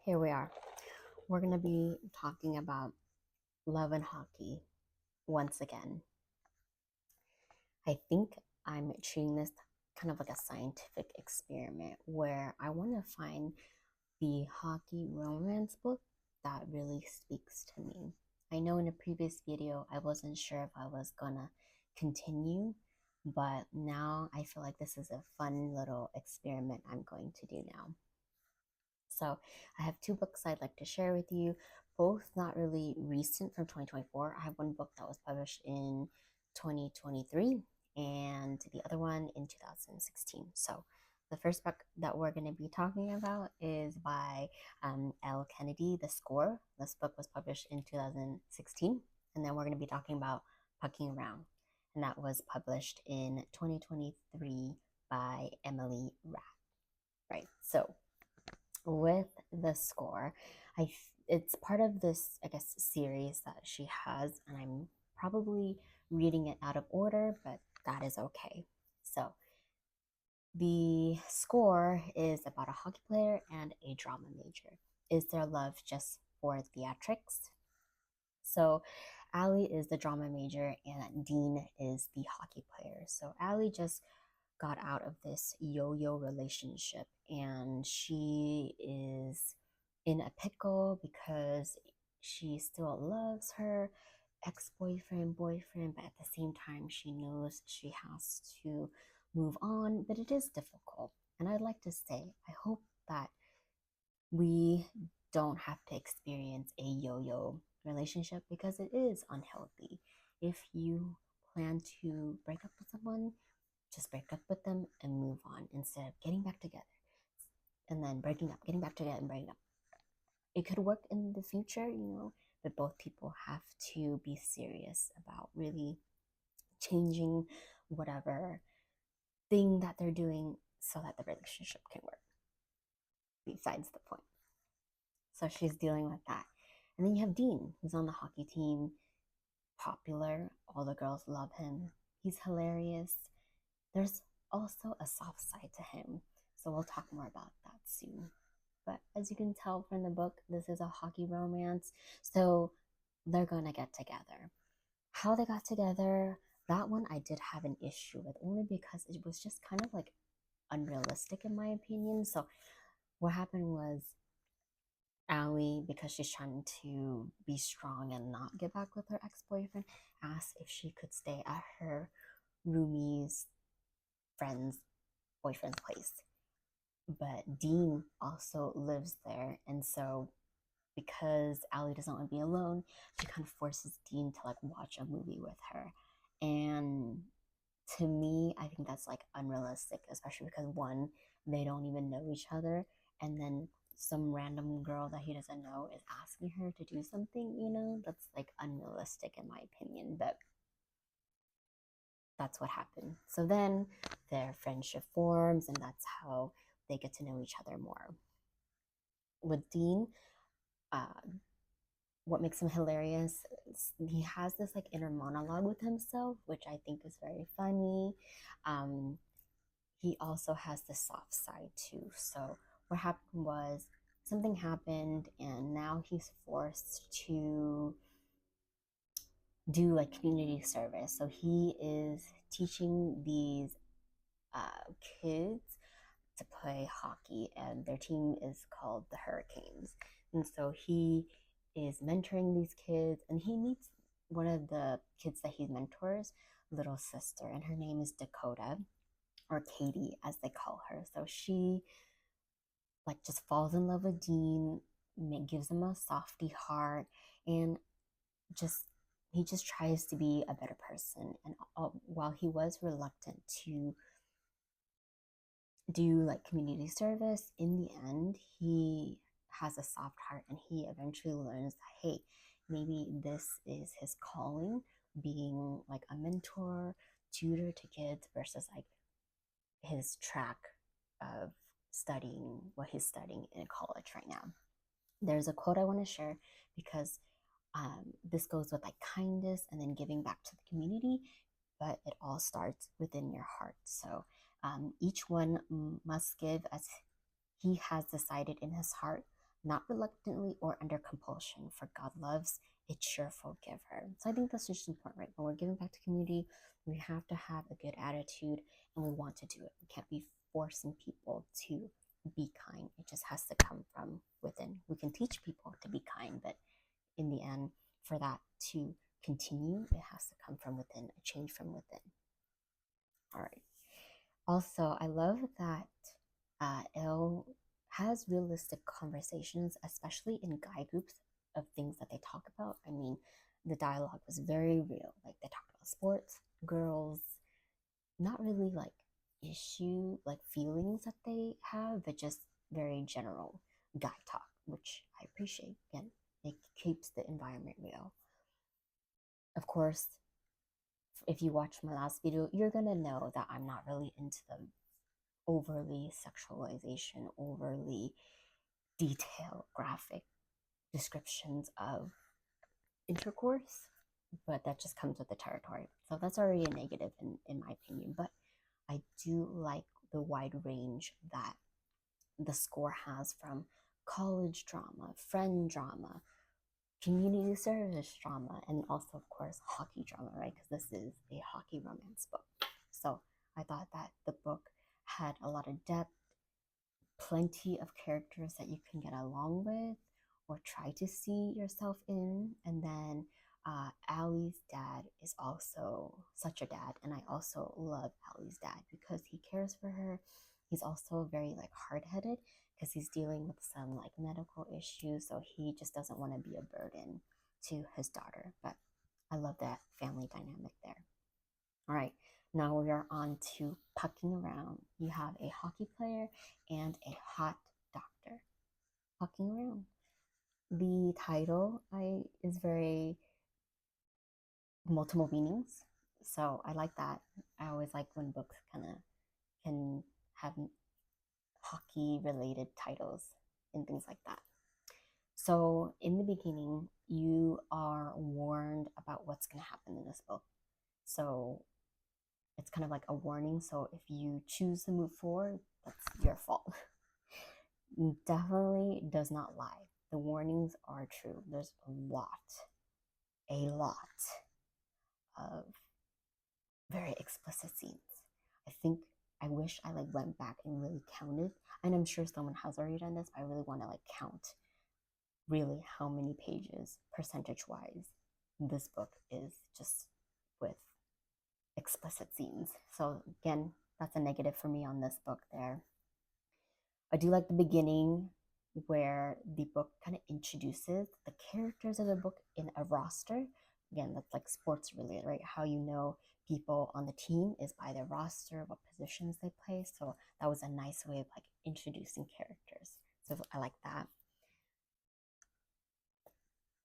Here we are. We're going to be talking about love and hockey once again. I think I'm treating this kind of like a scientific experiment where I want to find the hockey romance book that really speaks to me. I know in a previous video I wasn't sure if I was gonna continue, but now I feel like this is a fun little experiment I'm going to do now. So I have two books I'd like to share with you, both not really recent from 2024. I have one book that was published in 2023 and the other one in 2016. So the first book that we're going to be talking about is by Elle Kennedy, The Score. This book was published in 2016. And then we're going to be talking about Pucking Around. And that was published in 2023 by Emily Rath. Right. So with The Score, it's part of this, I guess, series that she has, and I'm probably reading it out of order, but that is okay. So The Score is about a hockey player and a drama major. Is their love just for theatrics? So Allie is the drama major and Dean is the hockey player. So Allie just got out of this yo-yo relationship and she is in a pickle because she still loves her boyfriend, but at the same time she knows she has to move on, but it is difficult. And I'd like to say, I hope that we don't have to experience a yo-yo relationship because it is unhealthy. If you plan to break up with someone, just break up with them and move on instead of getting back together and then breaking up, getting back together and breaking up. It could work in the future, but both people have to be serious about really changing whatever thing that they're doing so that the relationship can work. Besides the point. So she's dealing with that. And then you have Dean, who's on the hockey team, popular. All the girls love him. He's hilarious. There's also a soft side to him. So we'll talk more about that soon. But as you can tell from the book, this is a hockey romance. So they're going to get together. How they got together, that one I did have an issue with, only because it was just kind of like unrealistic in my opinion. So what happened was Allie, because she's trying to be strong and not get back with her ex-boyfriend, asked if she could stay at her roomie's friend's boyfriend's place. But Dean also lives there, and so because Allie doesn't want to be alone, she kind of forces Dean to like watch a movie with her. And to me, I think that's like unrealistic, especially because one, they don't even know each other, and then some random girl that he doesn't know is asking her to do something, that's like unrealistic in my opinion, but that's what happened. So then their friendship forms, and that's how they get to know each other more. With Dean, what makes him hilarious is he has this like inner monologue with himself, which I think is very funny. He also has the soft side too. So what happened was something happened, and now he's forced to do like community service. So he is teaching these kids to play hockey, and their team is called the Hurricanes. And so he is mentoring these kids, and he meets one of the kids that he mentors, little sister, and her name is Dakota, or Katie as they call her. So she like just falls in love with Dean, gives him a softy heart, and just he just tries to be a better person. And while he was reluctant to do like community service, in the end he has a soft heart, and he eventually learns that, hey, maybe this is his calling, being like a mentor, tutor to kids versus like his track of studying what he's studying in college right now. There's a quote I want to share because this goes with like kindness and then giving back to the community, but it all starts within your heart. So each one must give as he has decided in his heart, not reluctantly or under compulsion, for God loves a cheerful giver. So I think that's just important, right? When we're giving back to community, we have to have a good attitude and we want to do it. We can't be forcing people to be kind. It just has to come from within. We can teach people to be kind, but in the end, for that to continue, it has to come from within, a change from within. All right. Also, I love that Elle has realistic conversations, especially in guy groups, of things that they talk about. I mean, the dialogue was very real. Like they talked about sports, girls, not really like issue, like feelings that they have, but just very general guy talk, which I appreciate. Again, it keeps the environment real. Of course, if you watch my last video, you're gonna know that I'm not really into the overly sexualization, overly detailed graphic descriptions of intercourse, but that just comes with the territory. So that's already a negative in my opinion. But I do like the wide range that the score has, from college drama, friend drama, community service drama, and also, of course, hockey drama, right? Because this is a hockey romance book. So I thought that the book had a lot of depth, plenty of characters that you can get along with or try to see yourself in. And then Allie's dad is also such a dad, and I also love Allie's dad because he cares for her. He's also very like hard-headed because he's dealing with some like medical issues, so he just doesn't want to be a burden to his daughter. But I love that family dynamic there. All right, now we are on to pucking around. You have a hockey player and a hot doctor pucking around. The title is very multiple meanings, so I like that. I always like when books kind of can have hockey related titles and things like that. So in the beginning, you are warned about what's going to happen in this book. So it's kind of like a warning. So if you choose to move forward, that's your fault. Definitely does not lie. The warnings are true. There's a lot of very explicit scenes. I wish I like went back and really counted. And I'm sure someone has already done this, but I really want to like count really how many pages percentage wise this book is just with explicit scenes. So again, that's a negative for me on this book there. I do like the beginning where the book kind of introduces the characters of the book in a roster. Again, that's like sports related, right? How you know people on the team is by their roster, what positions they play. So that was a nice way of like introducing characters. So I like that.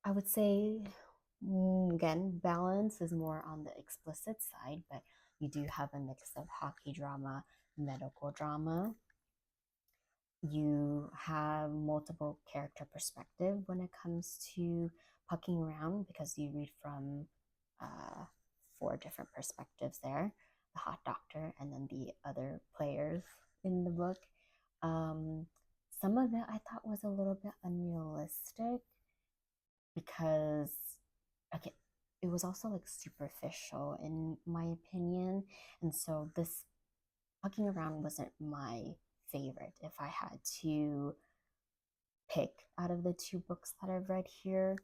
I would say, again, balance is more on the explicit side, but you do have a mix of hockey drama, medical drama. You have multiple character perspective when it comes to pucking around because you read from four different perspectives there, the hot doctor and then the other players in the book. Some of it I thought was a little bit unrealistic because okay, it was also like superficial in my opinion, and so this pucking around wasn't my favorite if I had to pick out of the two books that I've read here.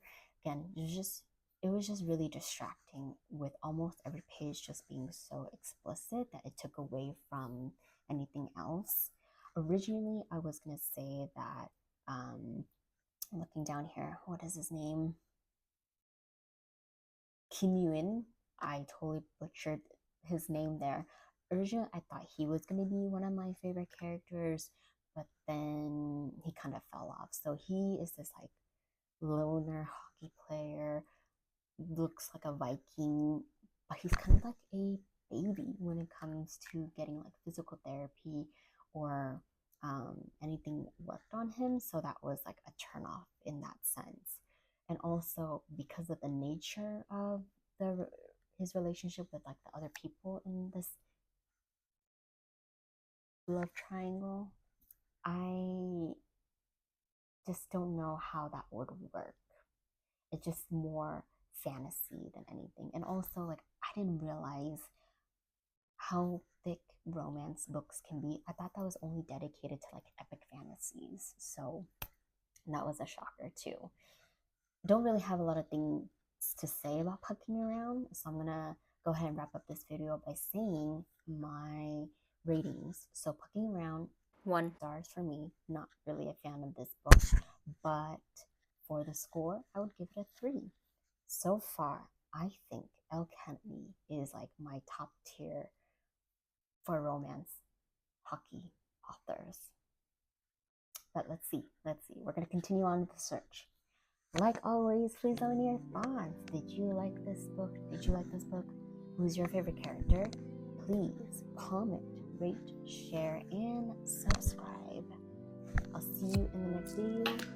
Again, it was just really distracting with almost every page just being so explicit that it took away from anything else. Originally, I was gonna say that looking down here, what is his name? Kim Yuen. I totally butchered his name there. Originally, I thought he was going to be one of my favorite characters, but then he kind of fell off. So he is this like loner hockey player, looks like a Viking, but he's kind of like a baby when it comes to getting like physical therapy or anything worked on him. So that was like a turnoff in that sense. And also because of the nature of his relationship with like the other people in this love triangle, I just don't know how that would work. It's just more fantasy than anything. And also, like, I didn't realize how thick romance books can be. I thought that was only dedicated to like epic fantasies. So that was a shocker too. Don't really have a lot of things to say about Pucking Around, so I'm gonna go ahead and wrap up this video by saying my ratings. So Pucking Around, 1 star for me. Not really a fan of this book, but for the score, I would give it a 3. So far, I think Elle Kennedy is like my top tier for romance hockey authors. But let's see. We're going to continue on with the search. Like always, please let me know your thoughts. Did you like this book? Who's your favorite character? Please comment, rate, share, and subscribe. I'll see you in the next video.